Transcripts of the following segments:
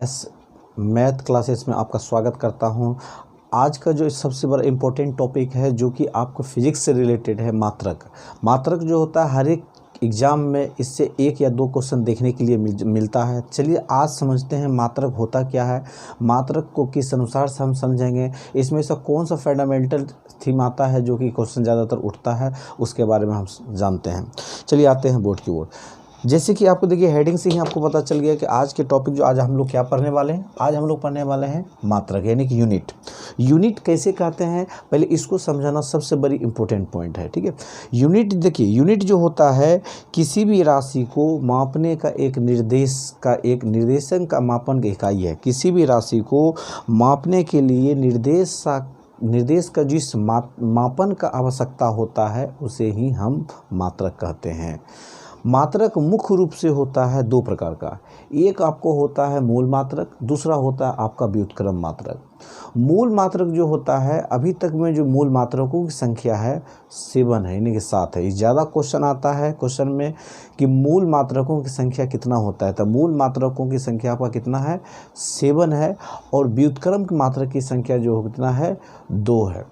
S math classes में आपका स्वागत करता हूं। आज का जो सबसे बड़ा इम्पोर्टेंट टॉपिक है जो कि आपको फिजिक्स से रिलेटेड है, मात्रक जो होता है हर एक एग्ज़ाम में इससे एक या दो क्वेश्चन देखने के लिए मिलता है। चलिए आज समझते हैं मात्रक होता क्या है, मात्रक को किस अनुसार से हम समझेंगे, इसमें से कौन सा फंडामेंटल थीम आता है जो कि क्वेश्चन ज़्यादातर उठता है, उसके बारे में हम जानते हैं। चलिए आते हैं बोर्ड की ओर। जैसे कि आपको देखिए हेडिंग से ही आपको पता चल गया कि आज के टॉपिक जो आज हम लोग क्या पढ़ने वाले हैं, आज हम लोग पढ़ने वाले हैं मात्रक यानी कि यूनिट कैसे कहते हैं, पहले इसको समझाना सबसे बड़ी इंपॉर्टेंट पॉइंट है। ठीक है, यूनिट देखिए, यूनिट जो होता है किसी भी राशि को मापने का एक निर्देशन का मापन की इकाई है। किसी भी राशि को मापने के लिए निर्देश का जिस मापन का आवश्यकता होता है उसे ही हम मात्रक कहते हैं। मात्रक मुख्य रूप से होता है दो प्रकार का, एक आपको होता है मूल मात्रक, दूसरा होता है आपका व्युत्क्रम मात्रक। मूल मात्रक जो होता है, अभी तक में जो मूल मात्रकों की संख्या है 7 है, यानी कि 7 है। ज़्यादा क्वेश्चन आता है क्वेश्चन में कि मूल मात्रकों की संख्या कितना होता है, तो मूल मात्रकों की संख्या आपका कितना है 7 है, और व्युत्क्रम की मात्रक की संख्या जो कितना है 2 है।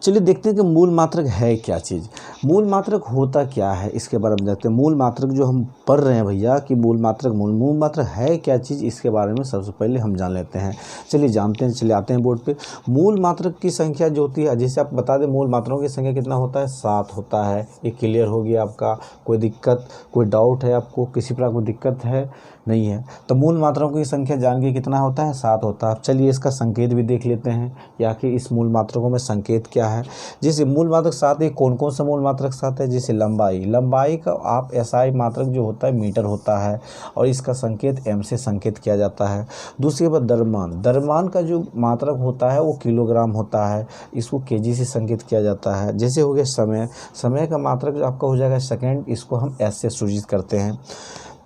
चलिए देखते हैं कि मूल मात्रक है क्या चीज़, मूल मात्रक होता क्या है, इसके बारे में देखते हैं। मूल मात्रक जो हम पढ़ रहे हैं भैया कि मूल मात्रक है क्या चीज़, इसके बारे में सबसे पहले हम जान लेते हैं। चलिए जानते हैं, चलिए आते हैं बोर्ड पे। मूल मात्रक की संख्या जो होती है, जैसे आप बता दें मूल मात्राओं की संख्या कितना होता है 7 होता है। ये क्लियर हो गया आपका, कोई दिक्कत कोई डाउट है आपको, किसी प्रकार कोई दिक्कत है नहीं है, तो मूल मात्राओं की संख्या जान के कितना होता है 7 होता है। चलिए इसका संकेत भी देख लेते हैं या कि इस मूल मात्रकों में संकेत क्या है। जैसे मूल मात्रक 7 है, कौन कौन सा मूल मात्रक 7 है, जैसे लंबाई का आप एसआई मात्रक जो होता है मीटर होता है और इसका संकेत एम से संकेत किया जाता है। दूसरी बात द्रव्यमान का जो मात्रक होता है वो किलोग्राम होता है, इसको केजी से संकेत किया जाता है। जैसे हो गया समय का मात्रक जो आपका हो जाएगा सेकेंड, इसको हम एस से सूचित करते हैं।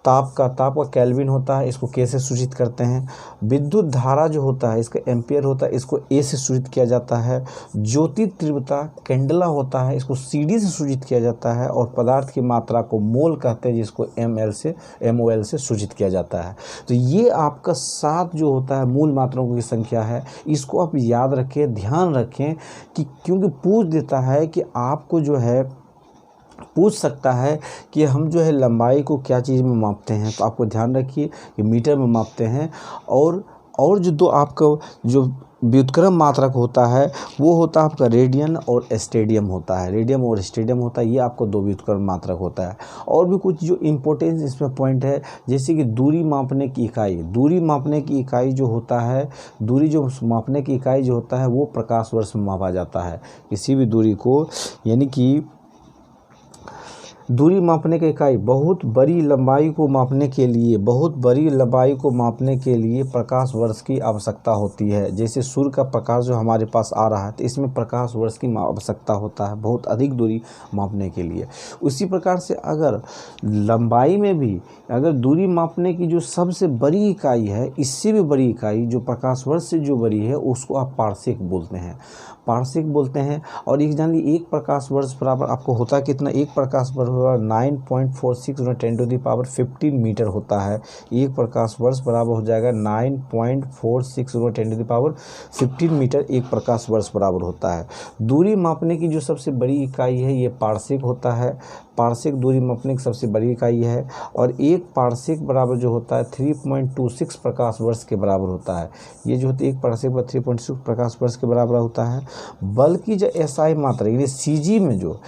ताप का केल्विन होता है, इसको के से सूचित करते हैं। विद्युत धारा जो होता है इसका एम्पियर होता है, इसको ए से सूचित किया जाता है। ज्योति तीव्रता कैंडला होता है, इसको सीडी से सूचित किया जाता है। और पदार्थ की मात्रा को मोल कहते हैं, जिसको MOL से सूचित किया जाता है। तो ये आपका 7 जो होता है मूल मात्राओं की संख्या है, इसको आप याद रखें, ध्यान रखें कि क्योंकि पूछ देता है कि आपको जो है पूछ सकता है कि हम जो है लंबाई को क्या चीज़ में मापते हैं, तो आपको ध्यान रखिए कि मीटर में मापते हैं। और जो दो आपका जो व्युत्क्रम मात्रक होता है वो होता है आपका रेडियन और स्टेडियम होता है, ये आपको 2 व्युत्क्रम मात्रक होता है। और भी कुछ जो इम्पोर्टेंस इसमें पॉइंट है, जैसे कि दूरी मापने की इकाई जो होता है, मापने की इकाई जो होता है वो प्रकाश वर्ष में मापा जाता है। किसी भी दूरी को, यानी कि दूरी मापने की इकाई बहुत बड़ी लंबाई को मापने के लिए प्रकाश वर्ष की आवश्यकता होती है। जैसे सूर्य का प्रकाश जो हमारे पास आ रहा है, तो इसमें प्रकाश वर्ष की आवश्यकता होता है बहुत अधिक दूरी मापने के लिए। उसी प्रकार से अगर लंबाई में भी अगर दूरी मापने की जो सबसे बड़ी इकाई है, इससे भी बड़ी इकाई जो प्रकाश वर्ष से जो बड़ी है, उसको आप पारसेक बोलते हैं। और एक जान लीजिए, एक प्रकाश वर्ष बराबर आपको होता कितना, एक प्रकाश वर्ष 9.46 × 10⁻15 मीटर होता है। एक प्रकाश वर्ष बराबर हो जाएगा 9.46 × 10⁻15 मीटर, एक प्रकाश वर्ष बराबर होता है। दूरी मापने की जो सबसे बड़ी इकाई है ये पारसेक होता है। पारसेक दूरी मापने की सबसे बड़ी इकाई है, और एक पारसेक बराबर जो होता है 3.26 प्रकाश वर्ष के बराबर होता है। ये जो होता है एक पारसेक पर 3.6 प्रकाश वर्ष के बराबर होता है। बल्कि जो एसआई मात्रा यानी सीजी में जो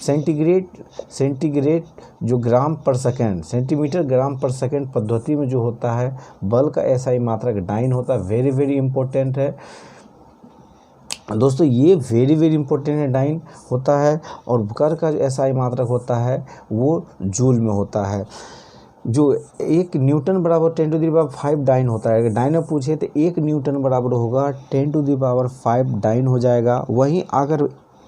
सेंटीग्रेड जो ग्राम पर सेकेंड, सेंटीमीटर ग्राम पर सेकेंड पद्धति में जो होता है, बल का एसआई मात्रक डाइन होता है। वेरी वेरी इंपॉर्टेंट है दोस्तों, ये वेरी वेरी इंपॉर्टेंट है, डाइन होता है। और कर का जो एसआई मात्रक होता है वो जूल में होता है। जो 1 न्यूटन बराबर 10⁵ डाइन होता है। अगर डाइन में पूछे तो 1 न्यूटन बराबर होगा 10⁵ डाइन हो जाएगा। वहीं अगर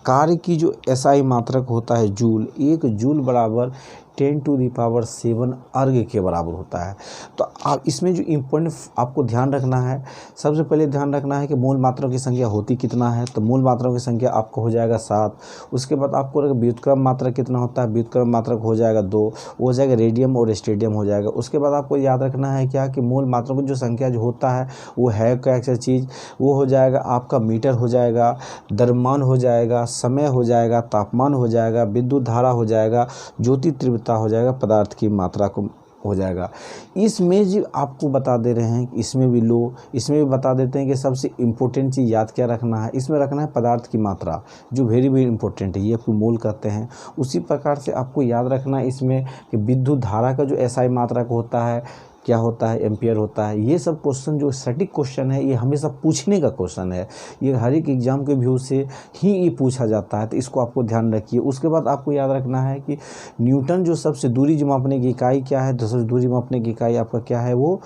कार्य की जो एसआई मात्रक होता है जूल, 1 जूल बराबर 10⁻7 अर्घ के बराबर होता है। तो आप इसमें जो इम्पोर्टेंट आपको ध्यान रखना है, सबसे पहले ध्यान रखना है कि मूल मात्राओं की संख्या होती कितना है। तो मूल मात्राओं की संख्या आपको हो जाएगा 7। उसके बाद आपको व्युत्क्रम मात्रक कितना होता है, व्युत्क्रम मात्रक हो जाएगा 2, वो हो जाएगा रेडियम और स्टेडियम हो जाएगा। उसके बाद आपको याद रखना है क्या कि मूल मात्राओं की जो संख्या जो होता है वो है क्या चीज़, वो हो जाएगा आपका मीटर हो जाएगा, द्रव्यमान हो जाएगा, समय हो जाएगा, तापमान हो जाएगा, विद्युत धारा हो जाएगा, ज्योति तीव्रता हो जाएगा, पदार्थ की मात्रा को हो जाएगा। इसमें जो आपको बता दे रहे हैं, इसमें भी लो, इसमें भी बता देते हैं कि सबसे इम्पोर्टेंट चीज़ याद क्या रखना है, इसमें रखना है पदार्थ की मात्रा, जो वेरी वेरी इंपॉर्टेंट है, ये आपको मोल कहते हैं। उसी प्रकार से आपको याद रखना है इसमें कि विद्युत धारा का जो एसआई मात्रक होता है क्या होता है, एम्पियर होता है। ये सब क्वेश्चन जो सटीक क्वेश्चन है, ये हमेशा पूछने का क्वेश्चन है, ये हर एक एग्जाम के व्यू से ही ये पूछा जाता है, तो इसको आपको ध्यान रखिए। उसके बाद आपको याद रखना है कि न्यूटन जो सबसे दूरी जो मापने की इकाई क्या है, तो सबसे दूरी मापने की इकाई आपका क्या है, वो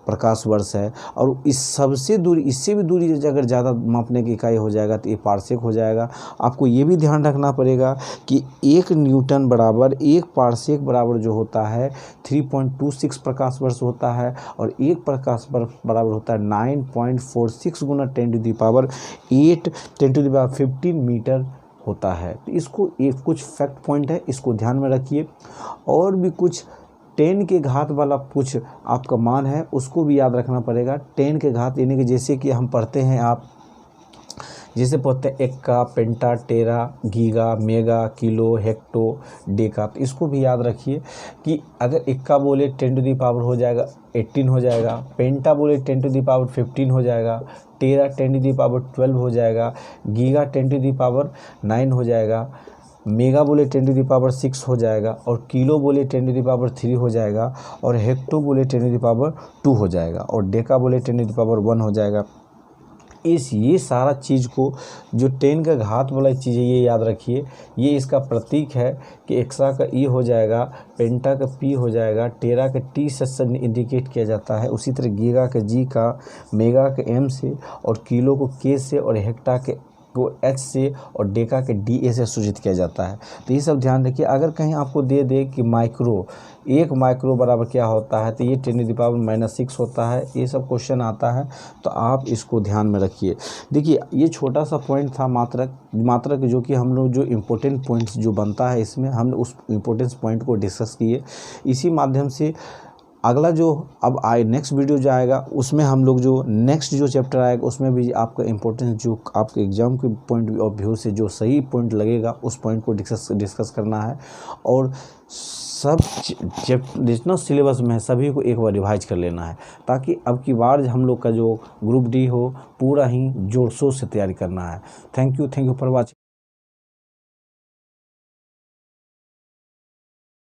प्रकाश वर्ष है। और इस सबसे दूरी, इससे भी दूरी अगर ज़्यादा मापने की इकाई हो जाएगा तो ये पारसेक हो जाएगा। आपको ये भी ध्यान रखना पड़ेगा कि 1 न्यूटन बराबर 1 पारसेक बराबर जो होता है 3.26 प्रकाश वर्ष होता है, और 1 प्रकाश वर्ष बराबर होता है 9.46 गुना 10⁻8 10⁻15 मीटर होता है। तो इसको एक कुछ फैक्ट पॉइंट है, इसको ध्यान में रखिए। और भी कुछ 10 के घात वाला कुछ आपका मान है, उसको भी याद रखना पड़ेगा। 10 के घात यानी कि जैसे कि हम पढ़ते हैं, आप जैसे पढ़ते हैं exa, penta, tera, giga, mega, kilo, hecto, deca, तो इसको भी याद रखिए कि अगर एक्का बोले 10⁻ हो जाएगा 18 हो जाएगा, पेंटा बोले 10⁻15 हो जाएगा, टेरा 10⁻12 हो जाएगा, गीगा 10⁻9 हो जाएगा, मेगा बोले 10⁻6 हो जाएगा, और किलो बोले 10⁻3 हो जाएगा, और हेक्टो बोले 10⁻2 हो जाएगा, और डेका बोले 10⁻1 हो जाएगा। ये सारा चीज़ को जो 10 का घात वाला चीज़ है, ये याद रखिए। ये इसका प्रतीक है कि एक्सा का ई हो जाएगा, पेंटा का पी हो जाएगा, टेरा का टी से इंडिकेट किया जाता है, उसी तरह गीगा का जी का, मेगा के एम से, और किलो को के से, और हेक्टा के को एच से, और डेका के डी ए से सूचित किया जाता है। तो ये सब ध्यान रखिए। अगर कहीं आपको दे दे कि माइक्रो, 1 माइक्रो बराबर क्या होता है, तो ये 10⁻6 होता है। ये सब क्वेश्चन आता है, तो आप इसको ध्यान में रखिए। देखिए, ये छोटा सा पॉइंट था मात्रक जो कि हम लोग जो इम्पोर्टेंट पॉइंट्स जो बनता है इसमें, हमने उस इम्पोर्टेंस पॉइंट को डिस्कस किए। इसी माध्यम से अगला जो अब नेक्स्ट वीडियो जो आएगा, उसमें हम लोग जो नेक्स्ट जो चैप्टर आएगा उसमें भी आपका इम्पोर्टेंस जो आपके एग्जाम के पॉइंट ऑफ व्यू से जो सही पॉइंट लगेगा उस पॉइंट को डिस्कस करना है। और सब जितना सिलेबस में है सभी को एक बार रिवाइज कर लेना है, ताकि अब की बार हम लोग का जो ग्रुप डी हो पूरा ही जोर शोर से तैयारी करना है। Thank you for watching.